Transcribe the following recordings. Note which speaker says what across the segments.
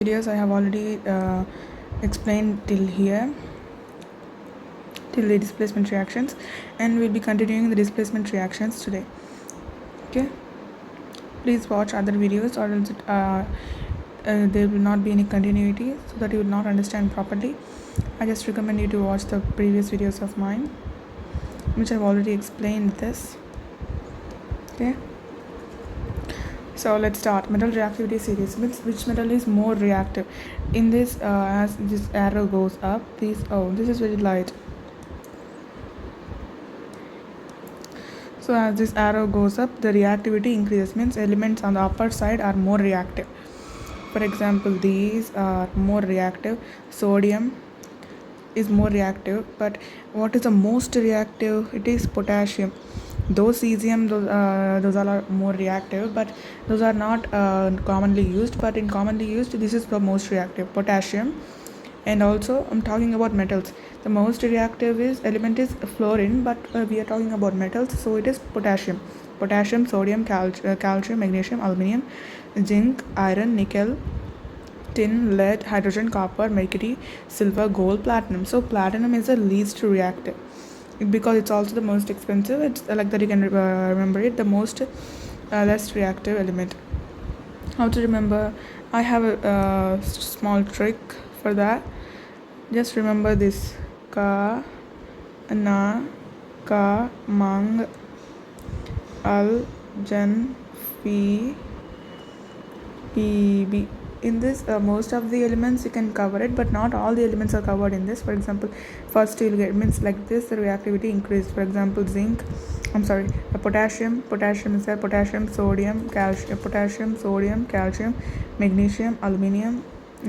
Speaker 1: Videos I have already explained till here, till the displacement reactions, and we'll be continuing the displacement reactions today. Okay, please watch other videos or else there will not be any continuity, so that you will not understand properly. I just recommend you to watch the previous videos of mine, which I've already explained this. Okay, so let's start. Metal reactivity series. Which metal is more reactive? In this, as this arrow goes up, this is very light. So as this arrow goes up, the reactivity increases, means elements on the upper side are more reactive. For example, these are more reactive. Sodium is more reactive, but what is the most reactive? It is potassium. Those cesium, those all are more reactive, but those are not commonly used. But in commonly used, this is the most reactive, potassium. And also I'm talking about metals. The most reactive element is fluorine, but we are talking about metals, so it is potassium. Sodium, calcium, magnesium, aluminum, zinc, iron, nickel, tin, lead, hydrogen, copper, mercury, silver, gold, platinum. So platinum is the least reactive because it's also the most expensive. It's like that you can remember it, the most less reactive element. How to remember? I have a small trick for that. Just remember this: ka, na, ka, mang, al, jan, fi, pb. In this, most of the elements you can cover it, but not all the elements are covered in this. For example, first you'll get means like this, the reactivity increase. For example, potassium is there. Potassium, sodium, calcium, magnesium, aluminum,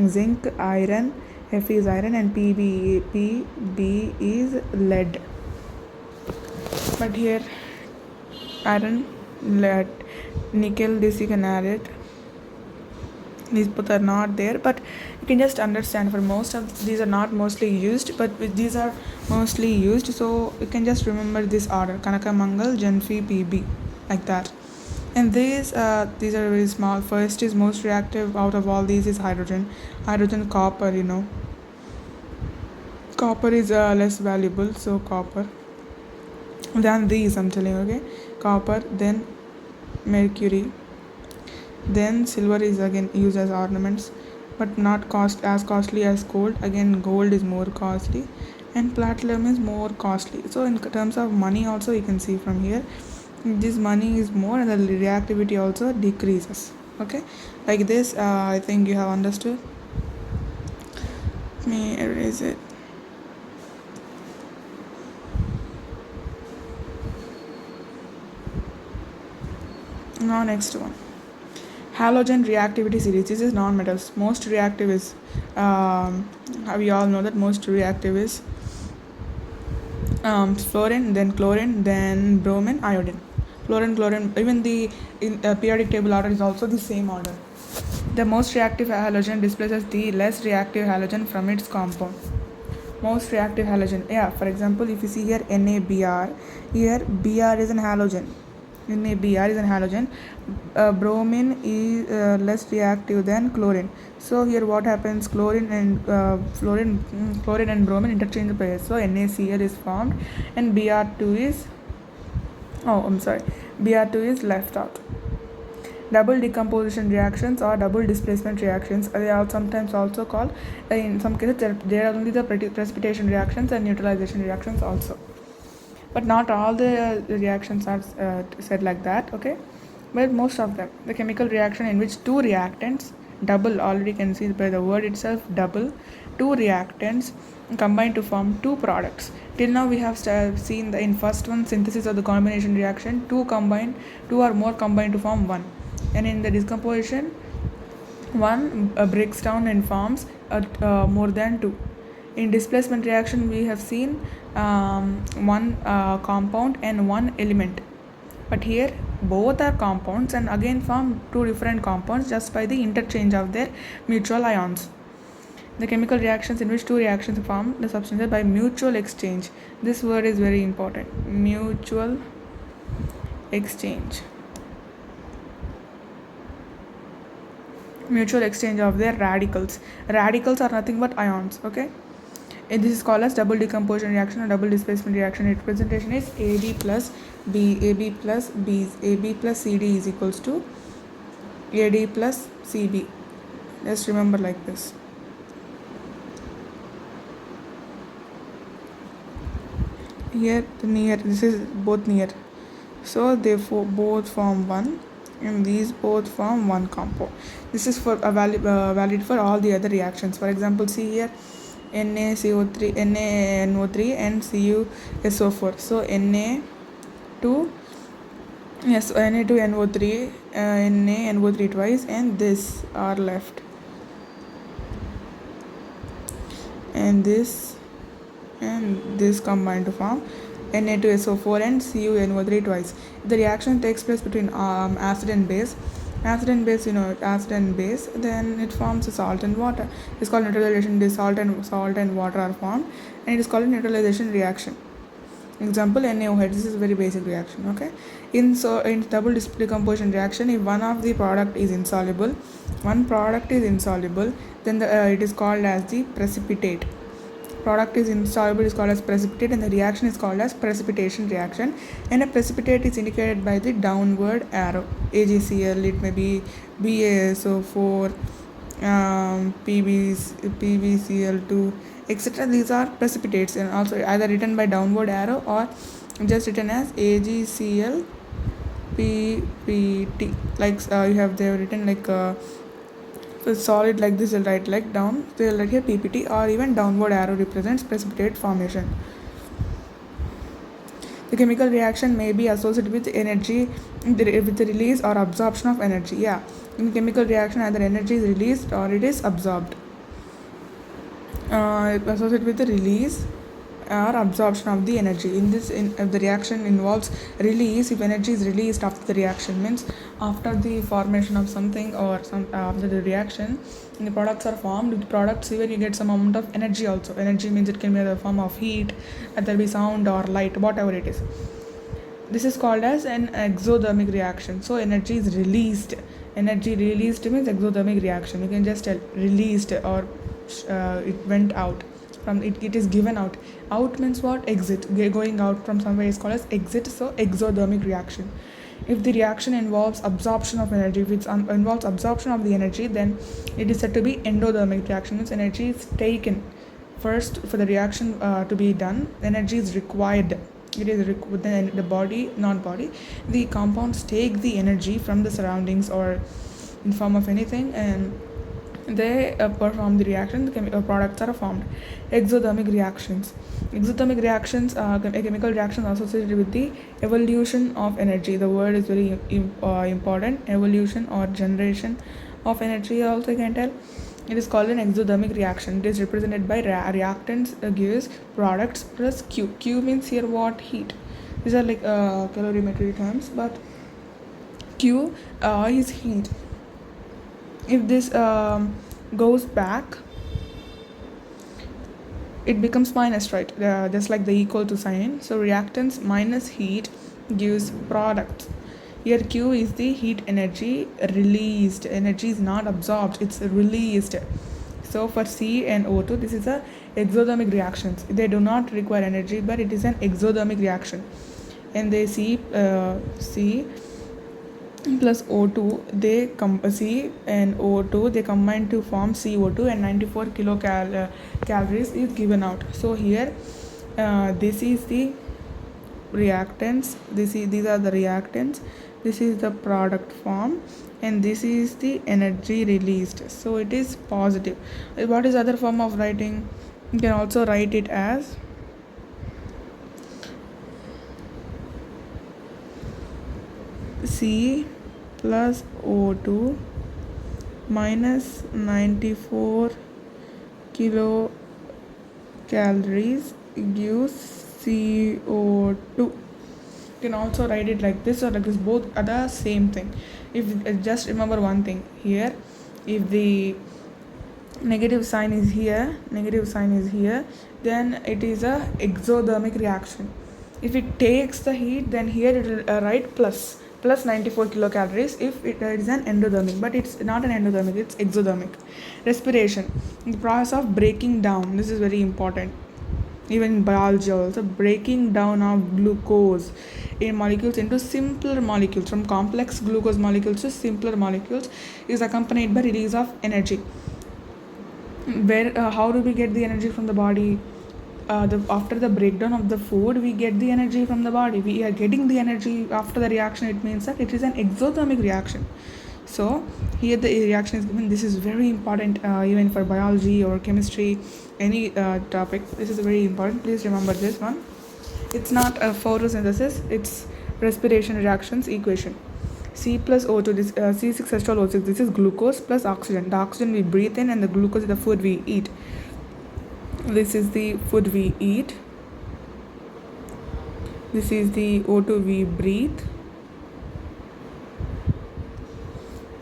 Speaker 1: zinc, iron. Fe is iron, and Pb is lead. But here, iron, lead, nickel, this you can add it. These both are not there, but you can just understand. For most of these are not mostly used, but these are mostly used, so you can just remember this order: Kanaka, Mangal, Janfi, Pb, like that. And these are very small. First is most reactive out of all these is hydrogen, copper. Copper is less valuable, so copper. Than these, I'm telling you, okay? Copper, then mercury, then silver is again used as ornaments, but not as costly as gold. Again, gold is more costly, and platinum is more costly. So in terms of money also, you can see from here, this money is more, and the reactivity also decreases. Okay, like this. I think you have understood. Let me erase it. Now next one, halogen reactivity series. This is non-metals. Most reactive is we all know that most reactive is fluorine, then chlorine, then bromine, iodine. Chlorine, even the periodic table order is also the same order. The most reactive halogen displaces the less reactive halogen from its compound. Most reactive halogen, for example, if you see here NaBr, here Br is an halogen. NaBr is an halogen. Bromine is less reactive than chlorine. So here what happens? Chlorine and bromine interchange pairs. So NaCl is formed, and Br2 is left out. Double decomposition reactions or double displacement reactions, they are sometimes also called, in some cases there are only the precipitation reactions and neutralization reactions also, but not all the reactions are said like that, okay? But most of them, the chemical reaction in which two reactants double, already can see by the word itself, double, two reactants combine to form two products. Till now we have seen in first one, synthesis of the combination reaction, two or more combine to form one, and in the decomposition, one breaks down and forms more than two. In displacement reaction, we have seen one compound and one element, but here both are compounds and again form two different compounds just by the interchange of their mutual ions. The chemical reactions in which two reactions form the substances by mutual exchange. This word is very important: mutual exchange. mutual exchange of their radicals. Radicals are nothing but ions. Okay, and this is called as double decomposition reaction or double displacement reaction. Its representation is AB plus B. AB plus B. AB plus CD is equals to AD plus CB. Just remember like this. Here near, this is both near, so they both form one, and these both form one compound. This is for valid for all the other reactions. For example, see here NaCO3, NaNO3 and CuSO4. So Na2, yes, Na2NO3, NaNO3 twice, and this are left, and this combine to form Na2SO4 and CuNO3 twice. The reaction takes place between acid and base, acid and base, then it forms a salt and water. It's called neutralization. This salt and water are formed, and it is called a neutralization reaction. Example, NaOH. This is a very basic reaction. Okay, in double decomposition reaction, if one of the product is insoluble, then it is called as the precipitate. Product is insoluble is called as precipitate, and the reaction is called as precipitation reaction. And a precipitate is indicated by the downward arrow. AgCl, it may be BaSO4, PbCl2, etc. These are precipitates, and also either written by downward arrow or just written as AgCl PPT. Like you have they have written like for solid like this, they'll write like down, they'll write here PPT, or even downward arrow represents precipitate formation. The chemical reaction may be associated with energy, with the release or absorption of energy. Yeah, in chemical reaction either energy is released or it is absorbed. Associated with the release or absorption of the energy. If the reaction involves release, if energy is released after the reaction, means after the formation of something or after the reaction, the products are formed. With products, even you get some amount of energy also. Energy means it can be in the form of heat, there be sound or light, whatever it is. This is called as an exothermic reaction. So energy is released. Energy released means exothermic reaction. You can just tell released or it went out. From it is given out. Out means what? Exit. Going out from somewhere is called as exit. So exothermic reaction. If the reaction involves absorption of energy, if it involves absorption of the energy, then it is said to be endothermic reaction. Means energy is taken. First, for the reaction to be done, energy is required. It is then the compounds take the energy from the surroundings or in form of anything, and they perform the reaction. The products are formed. Exothermic reactions. Exothermic reactions are chemical reactions associated with the evolution of energy. The word is very important. Evolution or generation of energy also you can tell. It is called an exothermic reaction. It is represented by reactants gives products plus Q. Q means here what? Heat. These are like calorimetry terms, but Q is heat. If this goes back, it becomes minus, right? Just like the equal to sign. So reactants minus heat gives products. Here Q is the heat energy released. Energy is not absorbed, it's released. So for C and O2, this is a exothermic reactions. They do not require energy, but it is an exothermic reaction. And they C plus O2, C and O2 they combine to form CO2, and 94 kilocalories is given out. So here this is the reactants. These are the reactants. This is the product form, and this is the energy released. So it is positive. What is other form of writing? You can also write it as C plus O2 minus 94 kilocalories gives CO2. You can also write it like this or like this. Both are the same thing. If just remember one thing here, if the negative sign is here, then it is a exothermic reaction. If it takes the heat, then here it will write plus. plus 94 kilocalories if it is an endothermic, but it's not an endothermic, it's exothermic. Respiration, the process of breaking down, this is very important. Even in biology also, breaking down of glucose in molecules into simpler molecules, from complex glucose molecules to simpler molecules, is accompanied by release of energy. Where how do we get the energy from the body? After the breakdown of the food, we get the energy from the body. We are getting the energy after the reaction. It means that it is an exothermic reaction. So here the reaction is given. This is very important, even for biology or chemistry, any topic. This is very important. Please remember this one. It's not a photosynthesis, it's respiration reactions equation. C plus O2, this C6H12O6, this is glucose plus oxygen. The oxygen we breathe in and the glucose is the food we eat. This is the food we eat. This is the O2 we breathe.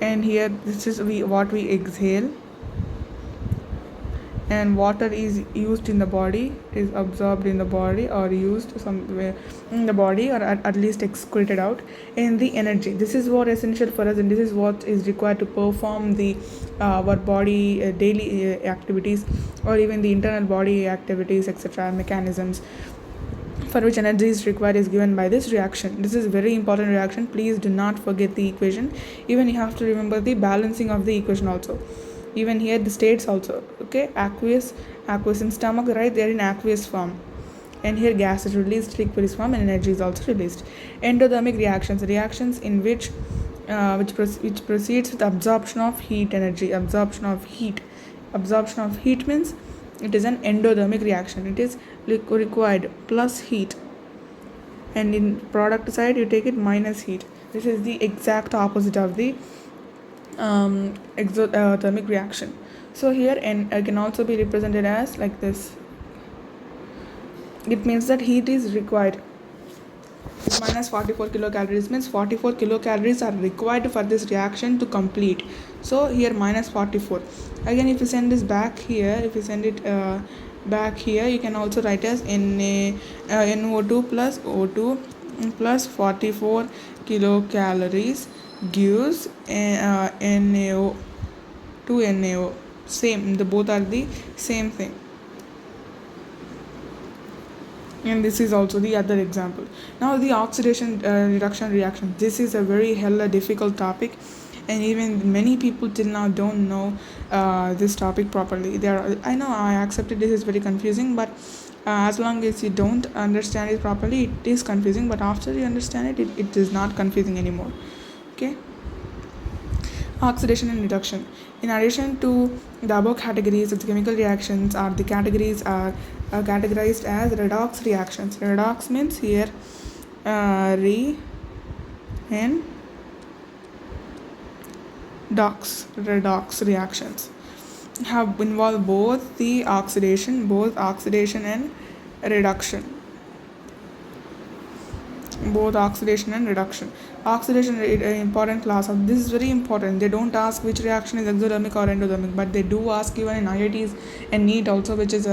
Speaker 1: And here this is what we exhale. And water is used in the body, is absorbed in the body or used somewhere in the body, or at least excreted out. And the energy, this is what essential for us, and this is what is required to perform the our body daily activities, or even the internal body activities, etc., mechanisms for which energy is required is given by this reaction. This is a very important reaction. Please do not forget the equation. Even you have to remember the balancing of the equation also. Even here the states also, okay, aqueous in stomach, right, they are in aqueous form, and here gas is released, liquid form, and energy is also released. Endothermic reactions in which proceeds with absorption of heat energy. Absorption of heat means it is an endothermic reaction. It is required plus heat, and in product side you take it minus heat. This is the exact opposite of the exothermic reaction. So here and can also be represented as like this. It means that heat is required. Minus 44 kilocalories means 44 kilocalories are required for this reaction to complete. So here minus 44. Again, if you send this back here, if you send it back here, you can also write as NO2 plus O2 plus 44 kilocalories gives NaO to NaO. Same, the both are the same thing. And this is also the other example. Now the oxidation reduction reaction. This is a very hella difficult topic, and even many people till now don't know this topic properly. I know, I accepted this is very confusing, but as long as you don't understand it properly, it is confusing, but after you understand it, it is not confusing anymore. Okay. Oxidation and reduction. In addition to the above categories of the chemical reactions, the categories are categorized as redox reactions. Redox means here and redox reactions have involved both oxidation and reduction. Oxidation is an important class of this is very important. They don't ask which reaction is exothermic or endothermic, but they do ask even in IITs and NEET also, which is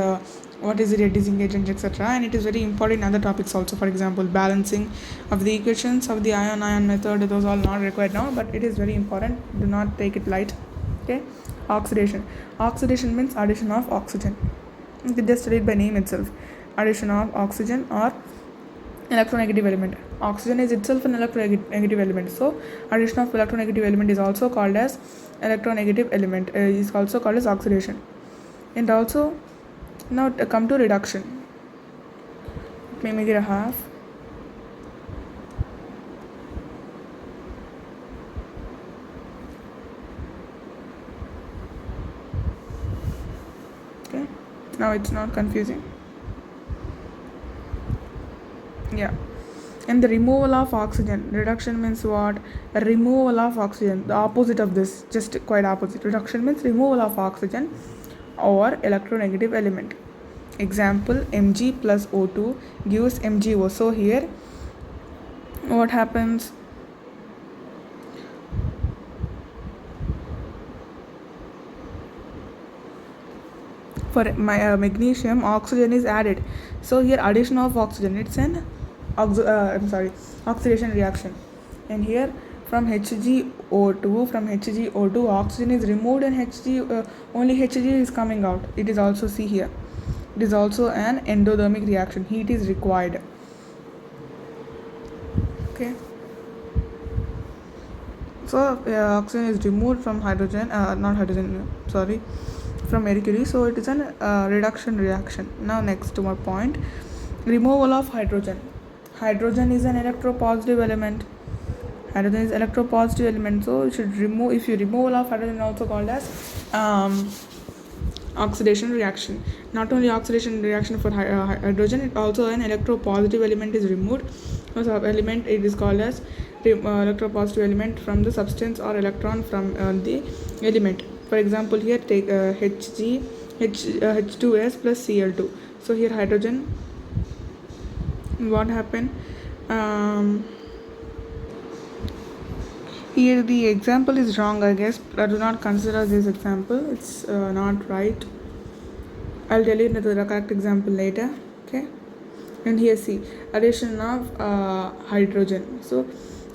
Speaker 1: what is the reducing agent, etc. And it is very important in other topics also. For example, balancing of the equations of the ion method, those are not required now, but it is very important. Do not take it light. Okay. Oxidation means addition of oxygen. You can just read by name itself. Addition of oxygen or electronegative element. Oxygen is itself an electronegative element, so addition of electronegative element is also called as electronegative element, is also called as oxidation. And also, now come to reduction. Let me make it a half. Okay, now it's not confusing. Yeah. And the removal of oxygen. Reduction means what? Removal of oxygen. The opposite of this, just quite opposite. Reduction means removal of oxygen or electronegative element. Example, Mg plus O2 gives MgO. So here what happens? For magnesium, oxygen is added. So here addition of oxygen, it's an oxidation reaction. And here from HgO2 oxygen is removed and only Hg is coming out. It is also, see here, it is also an endothermic reaction. Heat is required. Okay, so oxygen is removed from from mercury, so it is an reduction reaction. Now next to my point, removal of hydrogen. Hydrogen is an electropositive element. Hydrogen is electropositive element, so you should remove. If you removal of hydrogen, also called as oxidation reaction. Not only oxidation reaction for hydrogen, it also an electropositive element is removed. So element, it is called as electropositive element from the substance or electron from the element. For example, here take H2S plus Cl2. So here hydrogen, what happened, here the example is wrong, I guess. I do not consider this example, it's not right. I'll tell you the correct example later. Okay, and here see, addition of hydrogen. So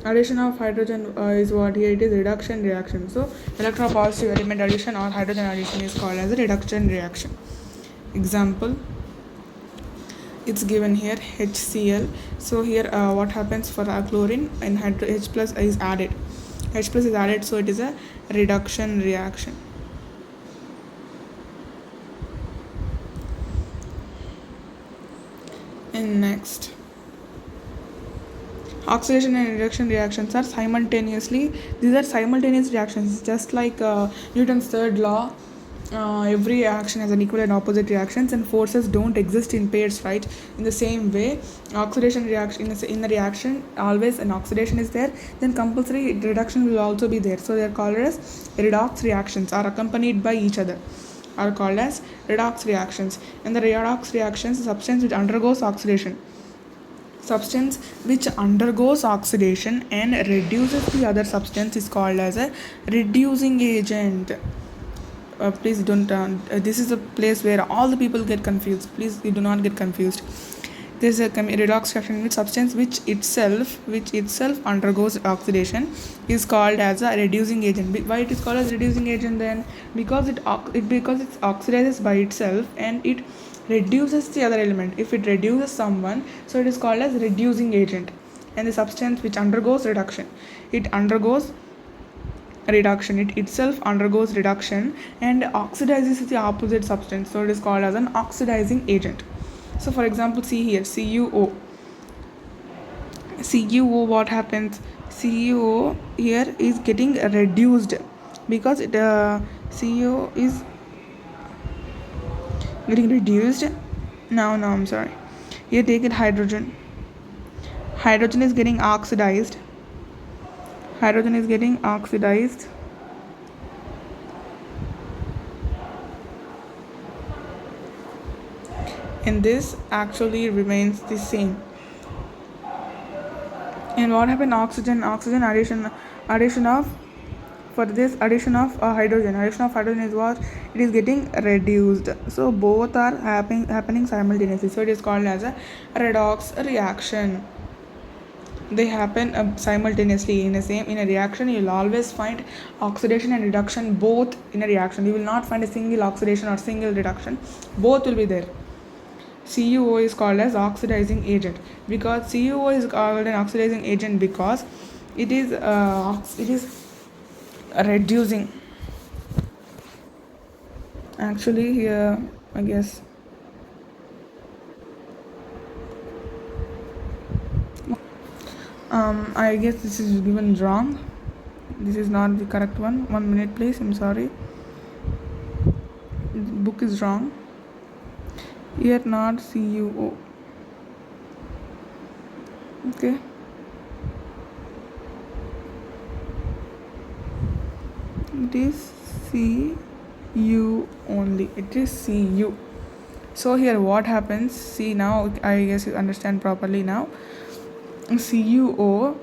Speaker 1: addition of hydrogen is what here, it is reduction reaction. So electropositive element addition or hydrogen addition is called as a reduction reaction. Example, it's given here, HCl. So here what happens for chlorine, and H plus is added. H plus is added, so it is a reduction reaction. And next, oxidation and reduction reactions are simultaneously, these are simultaneous reactions, just like Newton's third law. Every action has an equal and opposite reactions, and forces don't exist in pairs, right? In the same way, oxidation reaction, in the reaction always an oxidation is there, then compulsory reduction will also be there. So they are called as redox reactions, are accompanied by each other, are called as redox reactions. And the redox reactions, substance which undergoes oxidation and reduces the other substance is called as a reducing agent. Please don't this is a place where all the people get confused. Please, you do not get confused. There is a redox reaction with substance which itself undergoes oxidation is called as a reducing agent. Why it is called as reducing agent then? Because it oxidizes by itself and it reduces the other element. If it reduces someone, so it is called as reducing agent. And the substance which undergoes reduction, it undergoes reduction, it itself undergoes reduction and oxidizes the opposite substance, so it is called as an oxidizing agent. So for example, see here, CuO, what happens? CuO here is getting reduced because it CuO is getting reduced. Now I'm sorry, here take it, hydrogen is getting oxidized. Hydrogen is getting oxidized, and this actually remains the same. And what happened? Oxygen addition of hydrogen is what? It is getting reduced. So both are happening simultaneously, so it is called as a redox reaction. They happen simultaneously in a reaction. You will always find oxidation and reduction both in a reaction. You will not find a single oxidation or single reduction, both will be there. CuO is called as oxidizing agent, because CuO is called an oxidizing agent because it is reducing. Actually here, I guess I guess this is given wrong. This is not the correct one. 1 minute please, I'm sorry. The book is wrong. Here not CuO. Okay. It is Cu only. It is Cu. So here what happens? See, now I guess you understand properly now. CuO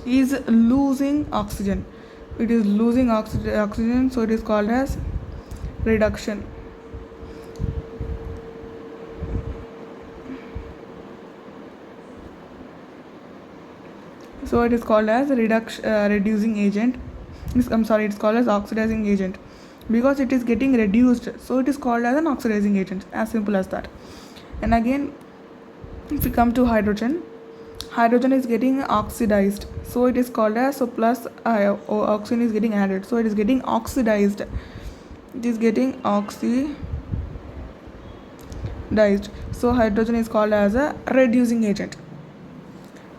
Speaker 1: is losing oxygen. It is losing oxygen, so it is called as reduction. So it is called as a reducing agent. It's called as oxidizing agent because it is getting reduced. So it is called as an oxidizing agent. As simple as that. And again, if we come to hydrogen, hydrogen is getting oxidized. So it is called as, so plus oxygen is getting added. So it is getting oxidized. It is getting oxidized. So hydrogen is called as a reducing agent.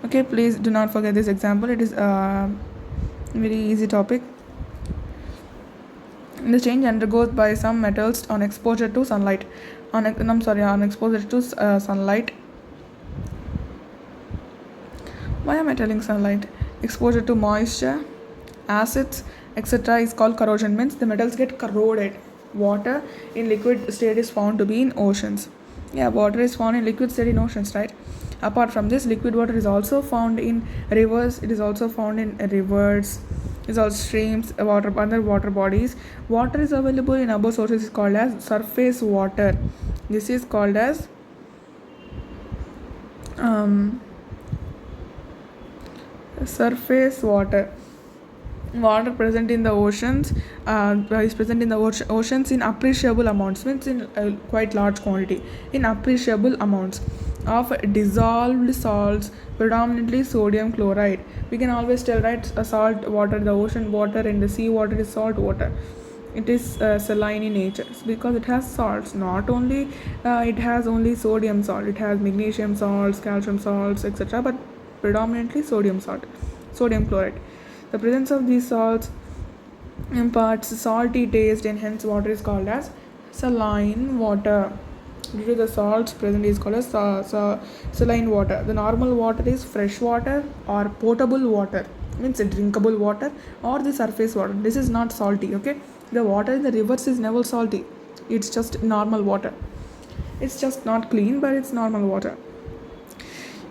Speaker 1: Okay, please do not forget this example. It is a very easy topic. The change undergoes by some metals on exposure to sunlight. On exposure to sunlight. Why am I telling sunlight? Exposure to moisture, acids, etc. is called corrosion. Means the metals get corroded. Water in liquid state is found to be in oceans. Yeah, water is found in liquid state in oceans, right? Apart from this, liquid water is also found in rivers. It is also found in rivers. It's all streams, other water bodies. Water is available in above sources is called as surface water. This is called as surface water. Water present in the oceans is present in the oceans in appreciable amounts, means in quite large quantity, in appreciable amounts of dissolved salts, predominantly sodium chloride. We can always tell, right, salt water, the ocean water and the sea water is salt water. It is saline in nature because it has salts. Not only it has only sodium salt, it has magnesium salts, calcium salts, etc., but predominantly sodium salt, sodium chloride. The presence of these salts imparts salty taste, and hence water is called as saline water. Due to the salts present is called as saline water. The normal water is fresh water or potable water, means drinkable water, or the surface water. This is not salty, okay? The water in the rivers is never salty. It's just normal water. It's just not clean, but it's normal water.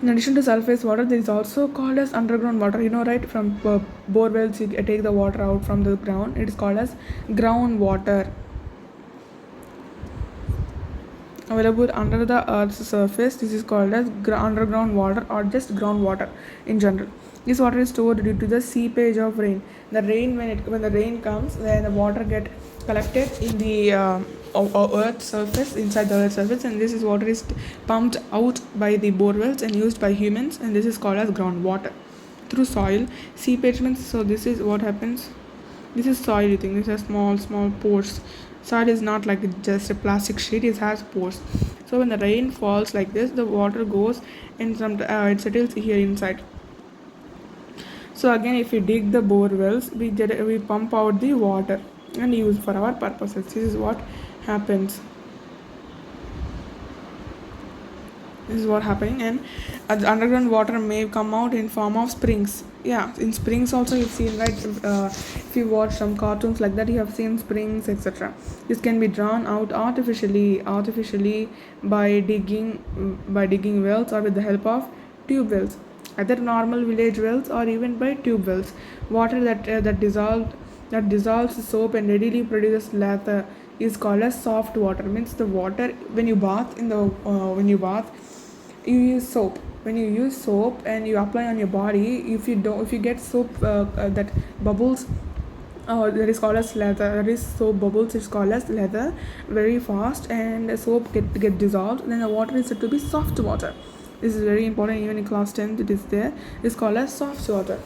Speaker 1: In addition to surface water, there is also called as underground water. You know, right? From bore wells, you take the water out from the ground. It is called as groundwater. Available under the earth's surface, this is called as underground water or just groundwater in general. This water is stored due to the seepage of rain. The rain, when the rain comes, then the water get collected in the earth's surface, inside the earth's surface, and this is water is pumped out by the bore wells and used by humans, and this is called as groundwater. Through soil, seepage means, so this is what happens. This is soil, you think. This has small pores. Soil is not like just a plastic sheet, it has pores. So when the rain falls like this, the water goes and it settles here inside. So again, if we dig the bore wells, we pump out the water and use for our purposes. This is what happens. This is what happening, and the underground water may come out in form of springs. Yeah, in springs also you've seen, right? If you watch some cartoons like that, you have seen springs, etc. This can be drawn out artificially by digging wells or with the help of tube wells, either normal village wells or even by tube wells. Water that dissolves soap and readily produces lather is called as soft water. Means the water when you bath you use soap. When you use soap and you apply on your body, if you get soap that bubbles, that is called as lather. That is soap bubbles. It's called as lather very fast, and soap get dissolved. Then the water is said to be soft water. This is very important. Even in class 10th, it is there. It's called as soft water.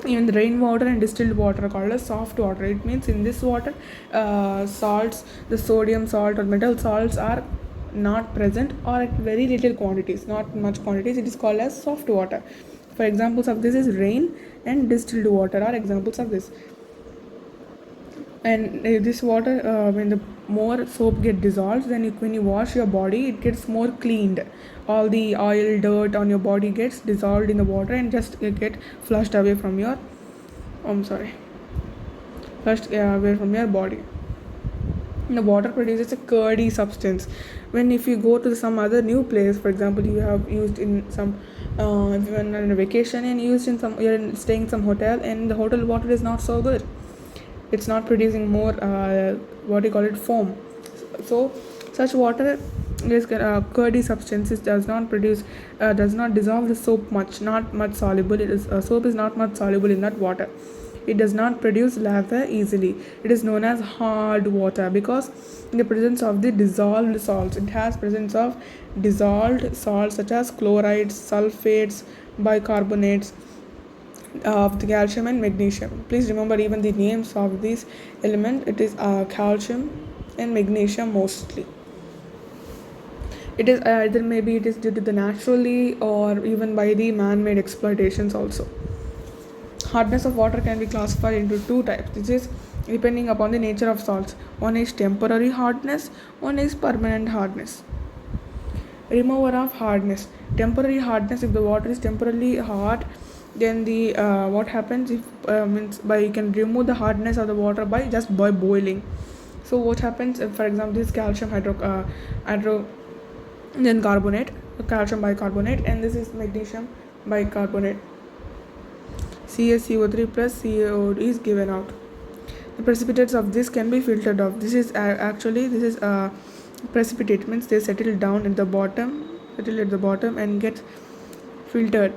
Speaker 1: Even the rainwater and distilled water are called as soft water. It means in this water, salts, the sodium salt or metal salts are not present or at very little quantities, not much quantities. It is called as soft water. For examples of this is rain and distilled water are examples of this. And this water, when the more soap get dissolved, then when you wash your body, it gets more cleaned. All the oil, dirt on your body gets dissolved in the water and just get flushed away from your flushed away from your body. And the water produces a curdy substance. When if you go to some other new place, for example, you have used in some if you are on a vacation and used in some, you're staying in some hotel, and the hotel water is not so good. It's not producing more foam. So such water This curdy substances does not dissolve the soap much, not much soluble. It is soap is not much soluble in that water. It does not produce lather easily. It is known as hard water because in the presence of the dissolved salts. It has presence of dissolved salts such as chlorides, sulfates, bicarbonates of the calcium and magnesium. Please remember even the names of these elements. It is calcium and magnesium mostly. It is either maybe it is due to the naturally or even by the man-made exploitations also. Hardness of water can be classified into two types. This is depending upon the nature of salts. One is temporary hardness, one is permanent hardness. Remover of hardness. Temporary hardness, if the water is temporarily hard, then the what happens if means by you can remove the hardness of the water by just by boiling. So what happens if, for example, this calcium hydro then carbonate, calcium bicarbonate, and this is magnesium bicarbonate. CaCO3 plus CO is given out. The precipitates of this can be filtered off. This is actually this is precipitate, means they settle down at the bottom and get filtered.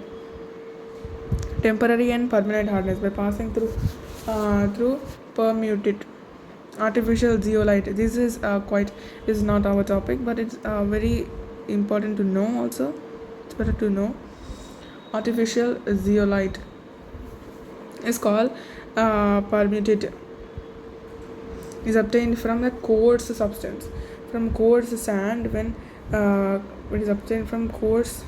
Speaker 1: Temporary and permanent hardness by passing through permutate. Artificial zeolite. This is not our topic, but it's very important to know also. It's better to know. Artificial zeolite is called permutate. Is obtained from a coarse substance, from coarse sand. When it is obtained from coarse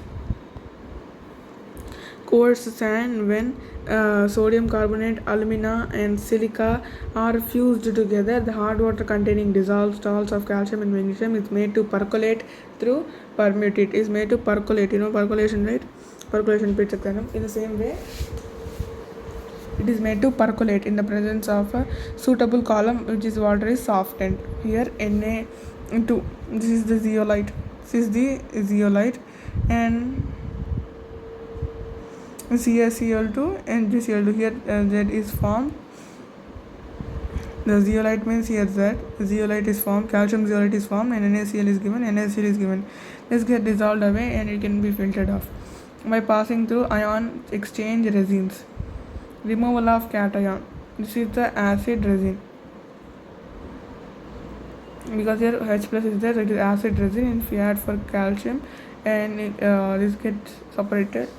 Speaker 1: sand when sodium carbonate, alumina and silica are fused together. The hard water containing dissolved salts of calcium and magnesium is made to percolate through permutate. Is made to percolate, percolation, right? Percolation pits, etc. In the same way, it is made to percolate in the presence of a suitable column, which is water is softened. Here Na2, this is the zeolite. And CaCl2 and GCl2. Here Z is formed. The zeolite means here Z. Zeolite is formed. Calcium zeolite is formed, and NaCl is given. NaCl is given. This get dissolved away and it can be filtered off by passing through ion exchange resins. Removal of cation. This is the acid resin. Because here H plus is there, so it is acid resin. If you add for calcium, and this gets separated.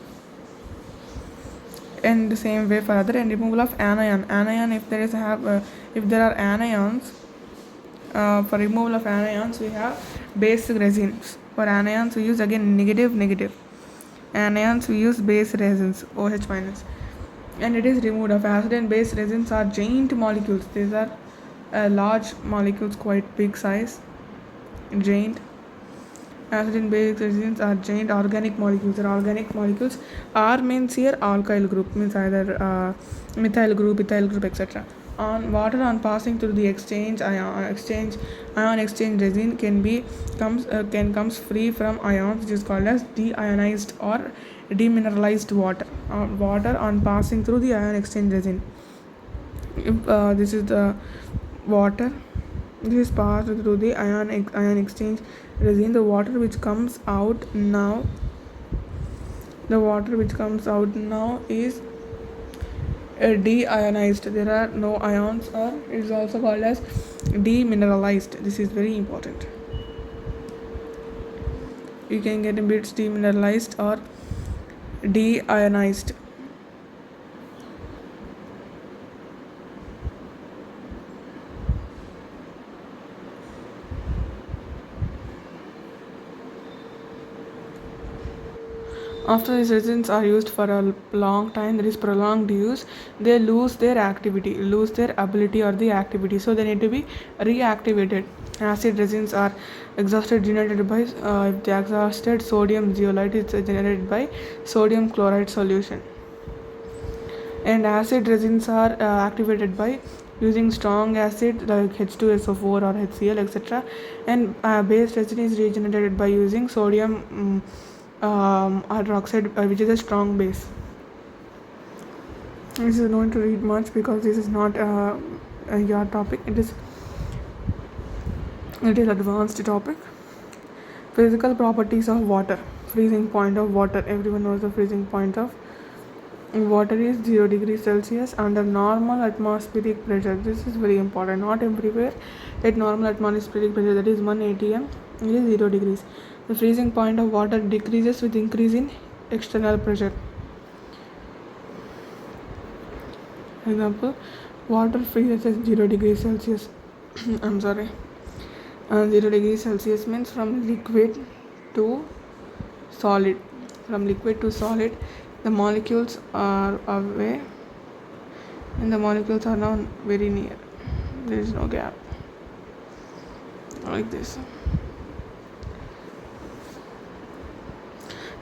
Speaker 1: In the same way for other. And removal of anion. If there are anions, for removal of anions we have base resins. For anions we use again negative. Anions we use base resins, OH minus. And it is removed of acid and base resins are giant molecules. These are large molecules, quite big size. Giant. Acid and base resins are giant organic molecules. Organic molecules. R means here alkyl group, means either methyl group, ethyl group, etc. On water, on passing through the ion exchange resin comes free from ions, which is called as deionized or demineralized water. Water on passing through the ion exchange resin. If this is the water. This is passed through the ion exchange resin. The water which comes out now is deionized. There are no ions, or it is also called as demineralized. This is very important. You can get a bit demineralized or deionized. After these resins are used for a long time, there is prolonged use, they lose their ability or the activity, so they need to be reactivated. Acid resins are generated by if the exhausted sodium zeolite is generated by sodium chloride solution. And acid resins are activated by using strong acid like H2SO4 or HCl, etc. And base resin is regenerated by using sodium hydroxide, which is a strong base. This is going to read much because this is not your topic. It is advanced topic. Physical properties of water. Freezing point of water. Everyone knows the freezing point of water is 0 degrees Celsius under normal atmospheric pressure. This is very important. Not everywhere. At normal atmospheric pressure, that is 1 atm, it is 0 degrees. The freezing point of water decreases with increase in external pressure. Example, water freezes at 0 degrees Celsius. I'm sorry. 0 degrees Celsius means from liquid to solid. From liquid to solid, the molecules are away and the molecules are now very near. There is no gap. Like this.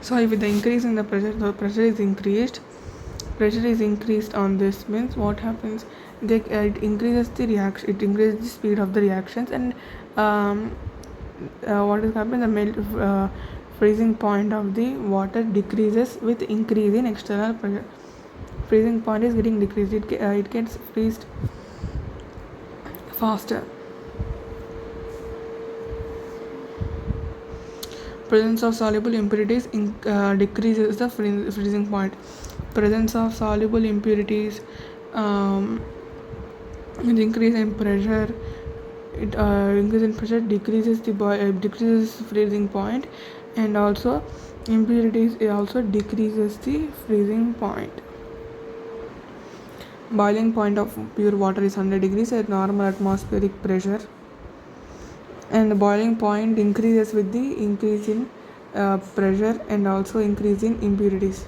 Speaker 1: So with the increase in the pressure is increased. Pressure is increased on this means what happens? It increases the reaction. It increases the speed of the reactions, and what is happening? The freezing point of the water decreases with increase in external pressure. Freezing point is getting decreased. It gets freezed faster. Presence of soluble impurities decreases the freezing point. Presence of soluble impurities, increase in pressure. Increase in pressure decreases decreases freezing point, and also impurities also decreases the freezing point. Boiling point of pure water is 100 degrees at normal atmospheric pressure, and the boiling point increases with the increase in pressure and also increase in impurities.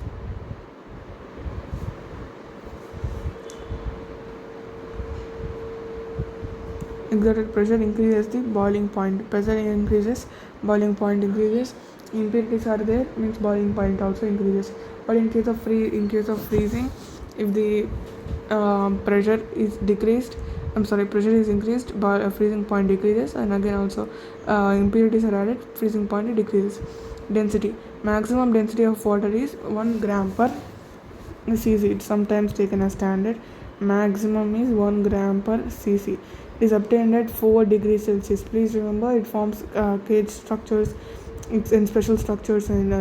Speaker 1: Exerted pressure increases the boiling point. Pressure increases, boiling point increases. Impurities are there, means boiling point also increases. But in case of freezing, if the pressure is decreased, pressure is increased, freezing point decreases, and again also impurities are added, freezing point decreases. Density. Maximum density of water is 1 gram per cc. It's sometimes taken as standard. Maximum is 1 gram per cc. It is obtained at 4 degrees Celsius. Please remember, it forms cage structures. It's in special structures in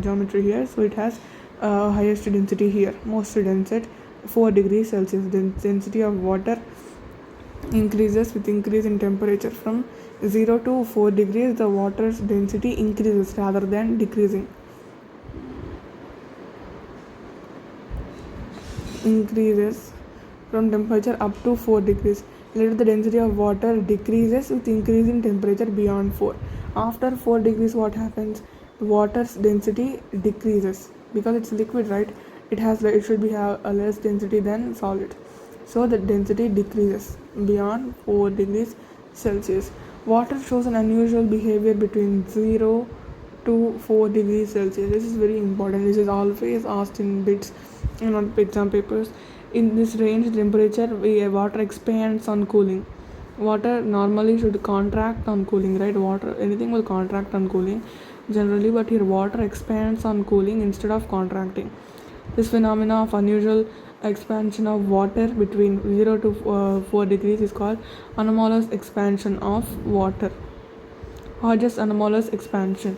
Speaker 1: geometry here, so it has highest density here, most dense at 4 degrees Celsius. The density of water increases with increase in temperature. From 0 to 4 degrees, the water's density increases rather than decreasing. Increases from temperature up to 4 degrees. Later, the density of water decreases with increase in temperature beyond 4. After 4 degrees, what happens? The water's density decreases because it's liquid, right? It should have a less density than solid. So the density decreases beyond 4 degrees Celsius. Water shows an unusual behavior between 0 to 4 degrees Celsius. This is very important. This is always asked in bits and on exam papers. In this range temperature, water expands on cooling. Water normally should contract on cooling, right? Anything will contract on cooling generally, but here water expands on cooling instead of contracting. This phenomena of unusual expansion of water between 0 to 4 degrees is called anomalous expansion of water, or just anomalous expansion.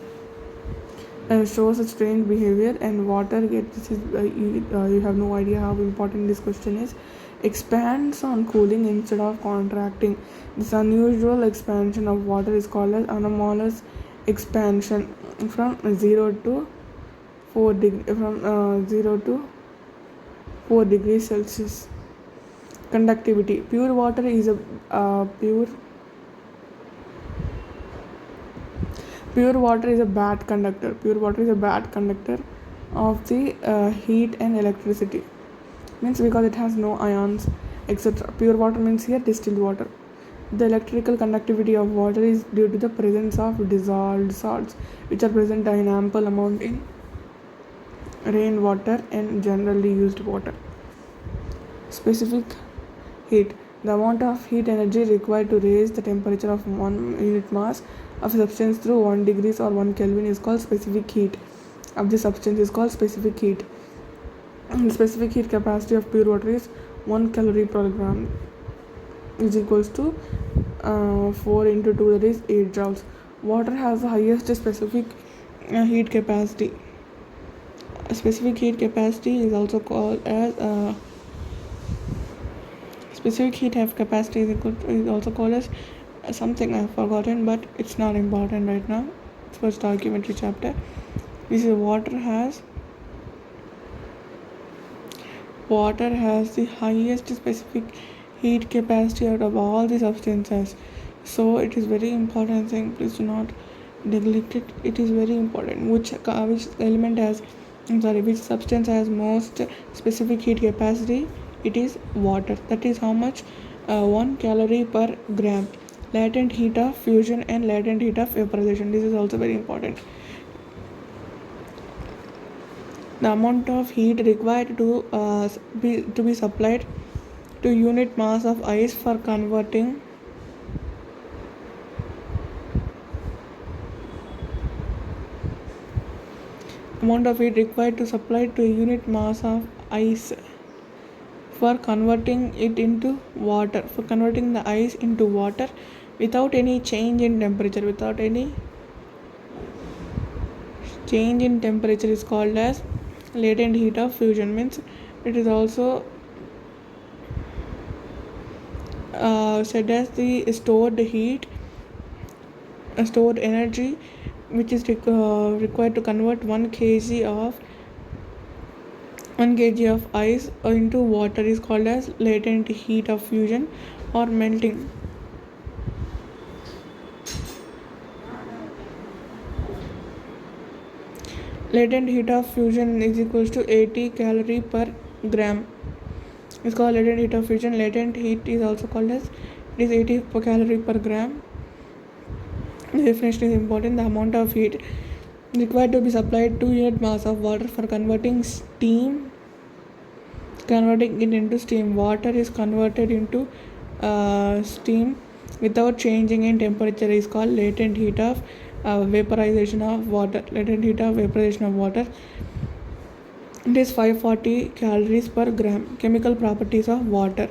Speaker 1: Shows a strange behavior, and water you have no idea how important this question is. Expands on cooling instead of contracting. This unusual expansion of water is called as anomalous expansion from 0 to 4 degrees Celsius. Conductivity. Pure water is a bad conductor. Pure water is a bad conductor of the heat and electricity. Means because it has no ions, etc. Pure water means here distilled water. The electrical conductivity of water is due to the presence of dissolved salts, which are present in ample amount in rainwater and generally used water. Specific heat. The amount of heat energy required to raise the temperature of 1 unit mass of a substance through 1 degrees or 1 Kelvin is called specific heat of the substance is called specific heat. And the specific heat capacity of pure water is 1 calorie per gram is equals to 4 into 2, that is 8 joules. Water has the highest specific heat capacity. Specific heat capacity is also called as specific heat have capacity is also called as something I've forgotten, but it's not important right now. It's for documentary chapter. This is water has the highest specific heat capacity out of all the substances. So it is very important thing. Please do not neglect it. It is very important. Which element has which substance has most specific heat capacity? It is water. That is how much? 1 calorie per gram. Latent heat of fusion and latent heat of vaporization. This is also very important. The amount of heat required to be supplied to unit mass of ice for converting amount of heat required to supply to a unit mass of ice for converting the ice into water without any change in temperature is called as latent heat of fusion. Means it is also said as the stored energy which is required to convert 1 kg of ice into water is called as latent heat of fusion or melting. Latent heat of fusion is equals to 80 calorie per gram. It's called latent heat of fusion. Latent heat is also called as it is 80 per calorie per gram. The definition is important. The amount of heat required to be supplied to unit mass of water for converting it into steam. Water is converted into steam without changing in temperature is called latent heat of vaporization of water. Latent heat of vaporization of water. It is 540 calories per gram. Chemical properties of water.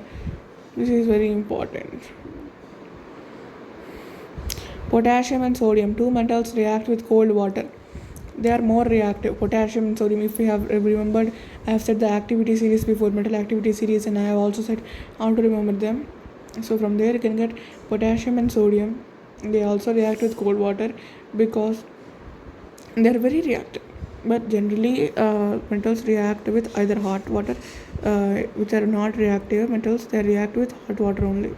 Speaker 1: This is very important. Potassium and sodium, two metals react with cold water. They are more reactive. Potassium and sodium, if we have remembered, I have said the activity series before, metal activity series, and I have also said how to remember them. So from there you can get potassium and sodium. They also react with cold water because they are very reactive. But generally metals react with either hot water, which are not reactive metals, they react with hot water only,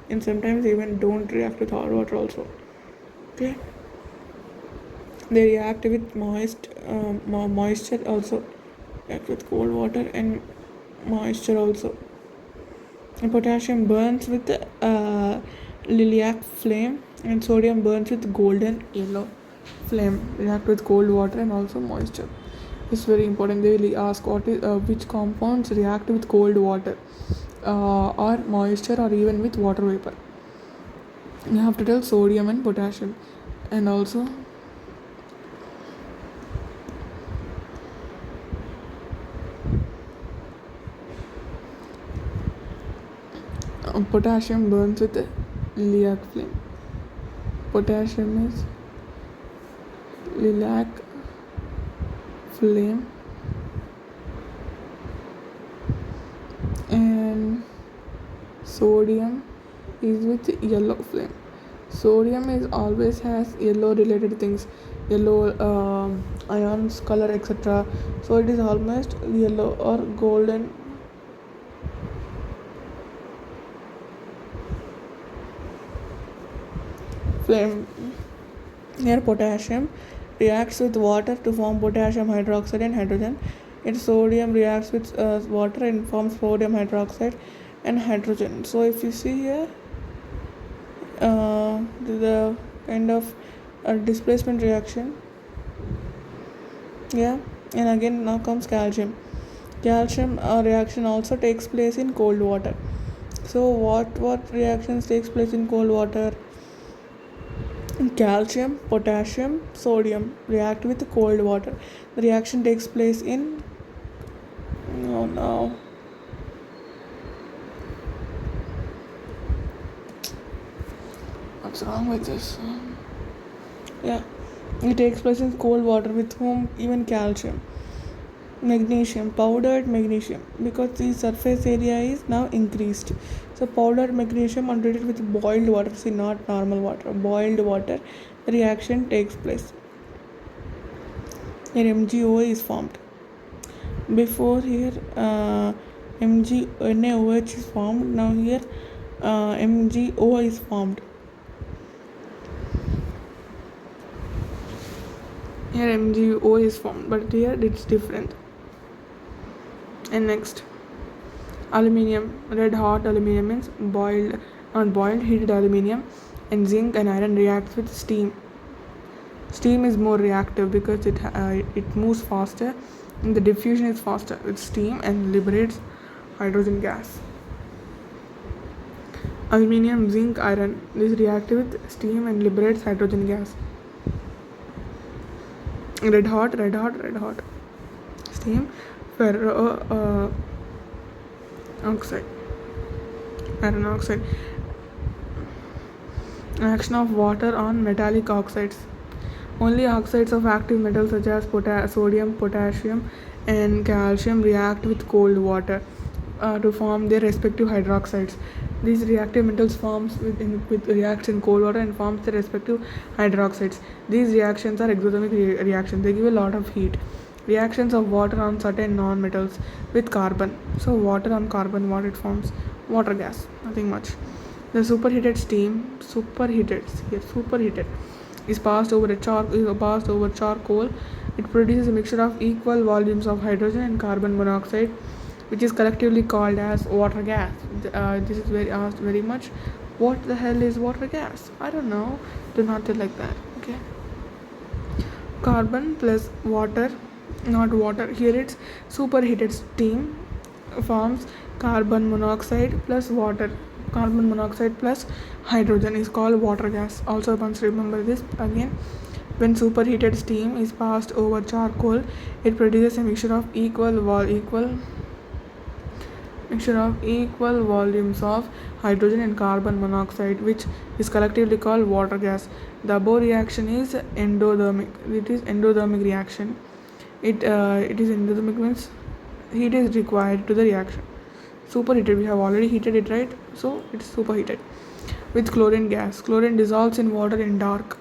Speaker 1: and sometimes even don't react with hot water also. Okay, they react with moisture also, react with cold water and moisture also. And potassium burns with lilac flame, and sodium burns with golden yellow flame. React with cold water and also moisture. It's very important. They will ask which compounds react with cold water or moisture or even with water vapor. You have to tell sodium and potassium. And also potassium burns with lilac flame. Potassium is lilac flame, and sodium is with yellow flame. Sodium is always has yellow related things, yellow ions, color, etc. So it is almost yellow or golden. Flame. Here potassium reacts with water to form potassium hydroxide and hydrogen. Its sodium reacts with water and forms sodium hydroxide and hydrogen. So if you see here the kind of displacement reaction, yeah. And again now comes calcium reaction also takes place in cold water. So what reactions takes place in cold water? Calcium, potassium, sodium react with cold water. The reaction takes place in what's wrong with this? Yeah, it takes place in cold water with whom even calcium. Magnesium, powdered magnesium, because the surface area is now increased. So powdered magnesium are treated with boiled water, see, not normal water, boiled water, the reaction takes place. Here MgO is formed. Before here NaOH is formed, now here MgO is formed. Here MgO is formed, but here it's different. And next, aluminium, red hot aluminium means boiled, not boiled, heated aluminium, and zinc and iron reacts with steam. Steam is more reactive because it moves faster and the diffusion is faster with steam and liberates hydrogen gas. Aluminium, zinc, iron is reactive with steam and liberates hydrogen gas. Red hot, steam, ferro oxide, iron oxide. Action of water on metallic oxides. Only oxides of active metals such as sodium, potassium, and calcium react with cold water to form their respective hydroxides. These reactive metals reacts in cold water and forms their respective hydroxides. These reactions are exothermic reactions. They give a lot of heat. Reactions of water on certain non-metals with carbon. So water on carbon, what it forms? Water gas. Nothing much. The superheated steam, superheated is passed over charcoal. It produces a mixture of equal volumes of hydrogen and carbon monoxide, which is collectively called as water gas. This is very asked very much. What the hell is water gas? I don't know. Do not tell like that. Okay. Carbon plus water, not water. Here it's superheated steam forms carbon monoxide plus water. Carbon monoxide plus hydrogen is called water gas. Also once remember this again. When superheated steam is passed over charcoal, it produces a mixture of equal volumes of hydrogen and carbon monoxide, which is collectively called water gas. The above reaction is endothermic. It is endothermic reaction. It is endothermic means heat is required to the reaction. Superheated, we have already heated it, right? So it's superheated. With chlorine gas, chlorine dissolves in water in dark.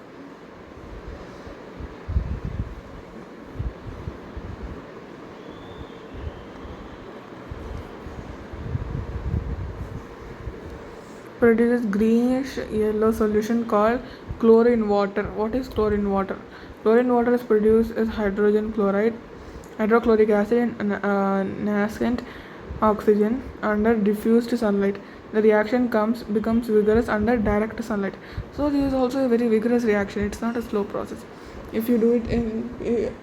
Speaker 1: Produces greenish yellow solution called chlorine water. What is chlorine water? Chlorine water is produced as hydrogen chloride, hydrochloric acid, and nascent oxygen under diffused sunlight. The reaction becomes vigorous under direct sunlight. So this is also a very vigorous reaction. It's not a slow process. If you do it